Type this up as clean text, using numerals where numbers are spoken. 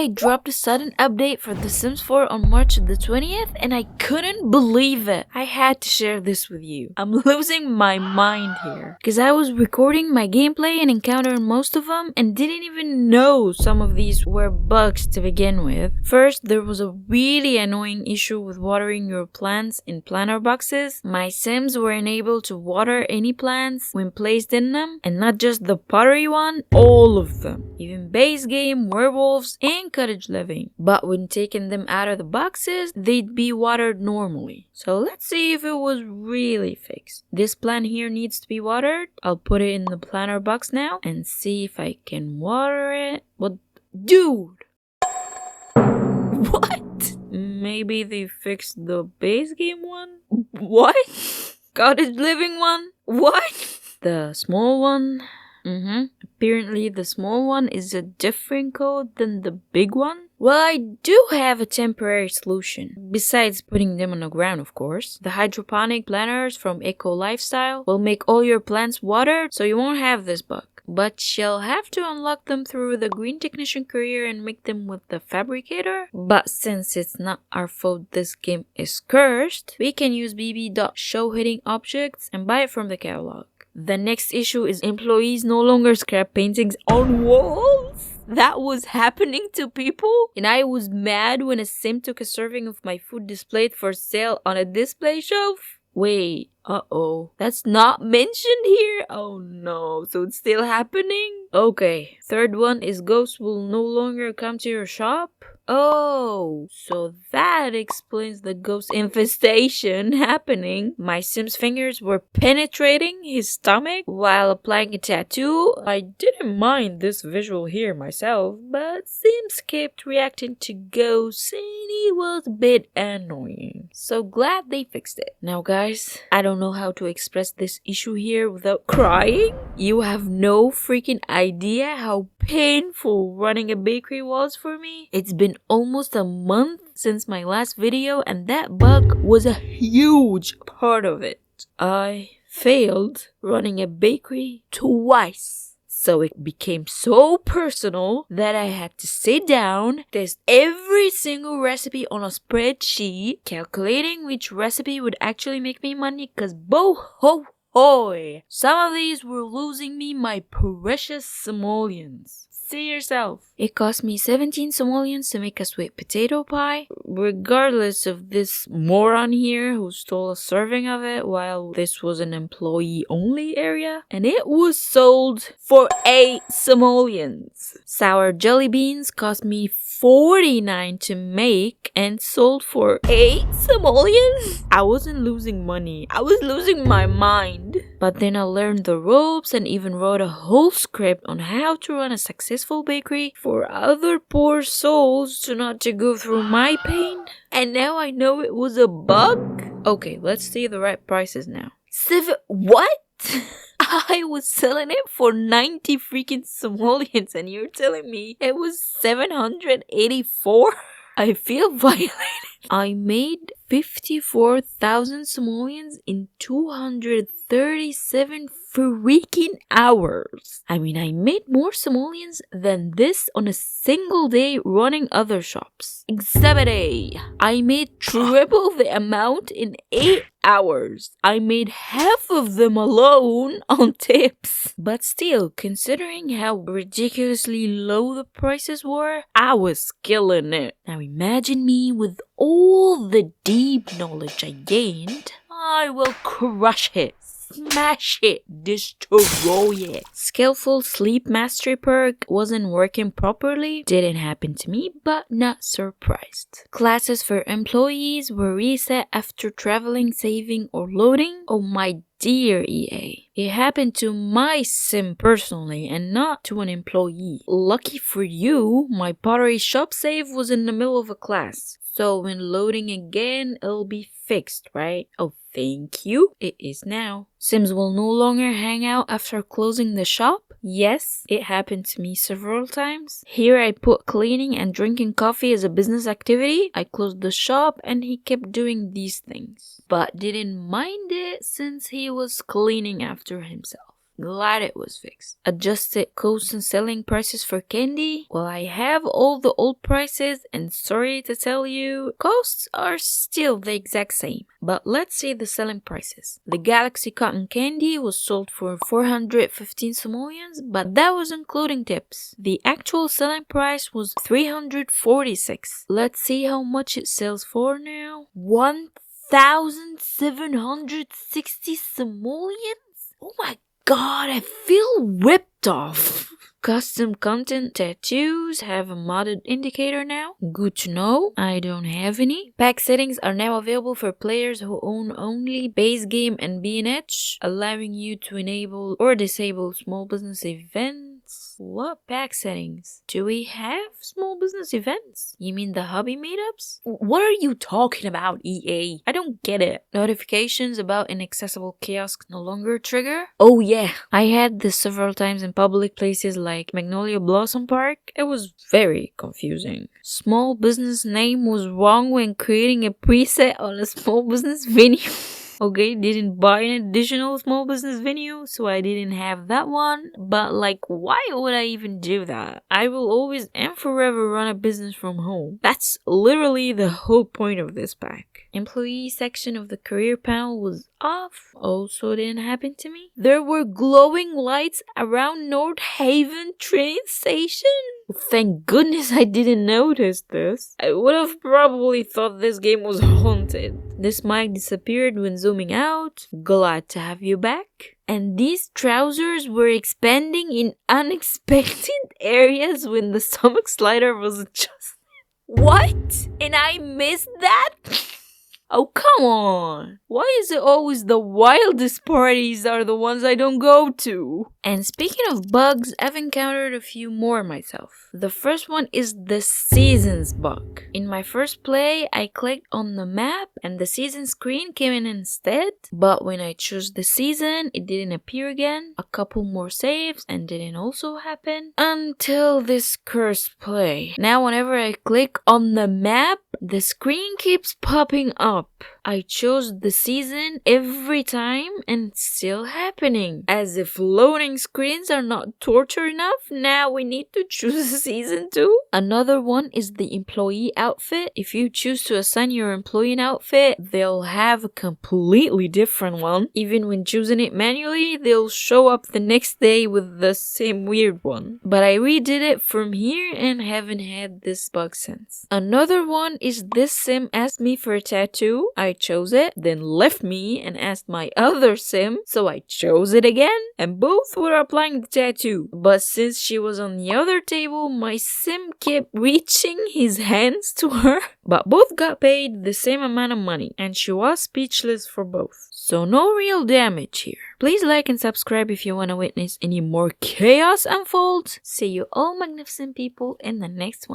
I dropped a sudden update for The Sims 4 on March the 20th and I couldn't believe it. I had to share this with you. I'm losing my mind here. Because I was recording my gameplay and encountered most of them and didn't even know some of these were bugs to begin with. First, there was a really annoying issue with watering your plants in planter boxes. My Sims were unable to water any plants when placed in them, and not just the pottery one, all of them. Even base game, werewolves, and cottage living. But when taking them out of the boxes, they'd be watered normally. So let's see if it was really fixed. This plant here needs to be watered. I'll put it in the planter box now and see if I can water it. What? Dude! What? Maybe they fixed the base game one? What? Cottage living one? What? The small one? Apparently the small one is a different code than the big one. Well, I do have a temporary solution. Besides putting them on the ground, of course. The hydroponic planters from Eco Lifestyle will make all your plants watered, so you won't have this bug. But you'll have to unlock them through the Green Technician career and make them with the Fabricator. But since it's not our fault this game is cursed, we can use bb.show hitting objects and buy it from the catalog. The next issue is employees no longer scrap paintings on walls. That was happening to people, and I was mad when a sim took a serving of my food displayed for sale on a display shelf. Wait, that's not mentioned here? Oh no, so it's still happening? Okay, third one is ghosts will no longer come to your shop. Oh, so that explains the ghost infestation happening. My Sim's fingers were penetrating his stomach while applying a tattoo. I didn't mind this visual here myself, but Sims kept reacting to ghosts and it was a bit annoying. So glad they fixed it. Now guys, I don't know how to express this issue here without crying. You have no freaking idea how painful running a bakery was for me. It's been almost a month since my last video and that bug was a huge part of it. I failed running a bakery twice. So it became so personal that I had to sit down, test every single recipe on a spreadsheet, calculating which recipe would actually make me money, cause boy, some of these were losing me my precious simoleons. See yourself. It cost me 17 simoleons to make a sweet potato pie, regardless of this moron here who stole a serving of it while this was an employee-only area, and it was sold for 8 simoleons. Sour jelly beans cost me 49 to make and sold for 8 simoleons? I wasn't losing money, I was losing my mind. But then I learned the ropes and even wrote a whole script on how to run a successful bakery for other poor souls to not to go through my pain. And now I know it was a bug? Okay, let's see the right prices now. What? I was selling it for 90 freaking simoleons and you're telling me it was 784? I feel violated. I made 54,000 simoleons in 237 freaking hours. I mean, I made more simoleons than this on a single day running other shops. Exhibit A. I made triple the amount in 8 hours. I made half of them alone on tips. But still, considering how ridiculously low the prices were, I was killing it. Now imagine me with all the deep knowledge I gained. I will crush it. Smash it, destroy it. Skillful sleep mastery perk wasn't working properly. Didn't happen to me, but not surprised. Classes for employees were reset after traveling, saving, or loading. Oh my dear EA. It happened to my sim personally and not to an employee. Lucky for you, my pottery shop save was in the middle of a class. So when loading again, it'll be fixed, right? Oh, thank you. It is now. Sims will no longer hang out after closing the shop. Yes, it happened to me several times. Here I put cleaning and drinking coffee as a business activity. I closed the shop and he kept doing these things, but didn't mind it since he was cleaning after himself. Glad it was fixed. Adjusted costs and selling prices for candy. Well, I have all the old prices, and sorry to tell you, costs are still the exact same. But let's see the selling prices. The Galaxy Cotton Candy was sold for 415 simoleons, but that was including tips. The actual selling price was 346. Let's see how much it sells for now. 1,760 simoleons? Oh my god, I feel ripped off. Custom content tattoos have a modded indicator now. Good to know. I don't have any. Pack settings are now available for players who own only base game and B&H, allowing you to enable or disable small business events. What pack settings? Do we have small business events? You mean the hobby meetups? What are you talking about, EA? I don't get it. Notifications about inaccessible kiosks no longer trigger? Oh yeah, I had this several times in public places like Magnolia Blossom Park. It was very confusing. Small business name was wrong when creating a preset on a small business venue. Okay, didn't buy an additional small business venue, so I didn't have that one. But like, why would I even do that? I will always and forever run a business from home. That's literally the whole point of this pack. Employee section of the career panel was off. Also didn't happen to me. There were glowing lights around North Haven train station. Thank goodness I didn't notice this. I would have probably thought this game was haunted. This mic disappeared when zooming out. Glad to have you back. And these trousers were expanding in unexpected areas when the stomach slider was adjusted. What? And I missed that? Oh, come on. Why is it always the wildest parties are the ones I don't go to? And speaking of bugs, I've encountered a few more myself. The first one is the seasons bug. In my first play, I clicked on the map and the season screen came in instead. But when I chose the season, it didn't appear again. A couple more saves and didn't also happen. Until this cursed play. Now whenever I click on the map, the screen keeps popping up. I chose the season every time and it's still happening. As if loading screens are not torture enough, now we need to choose a season too. Another one is the employee outfit. If you choose to assign your employee an outfit, they'll have a completely different one. Even when choosing it manually, they'll show up the next day with the same weird one. But I redid it from here and haven't had this bug since. Another one is this sim asked me for a tattoo. I chose it, then left me and asked my other sim, so I chose it again, and both were applying the tattoo. But since she was on the other table, my sim kept reaching his hands to her. But both got paid the same amount of money, and she was speechless for both. So no real damage here. Please like and subscribe if you want to witness any more chaos unfold. See you all magnificent people in the next one.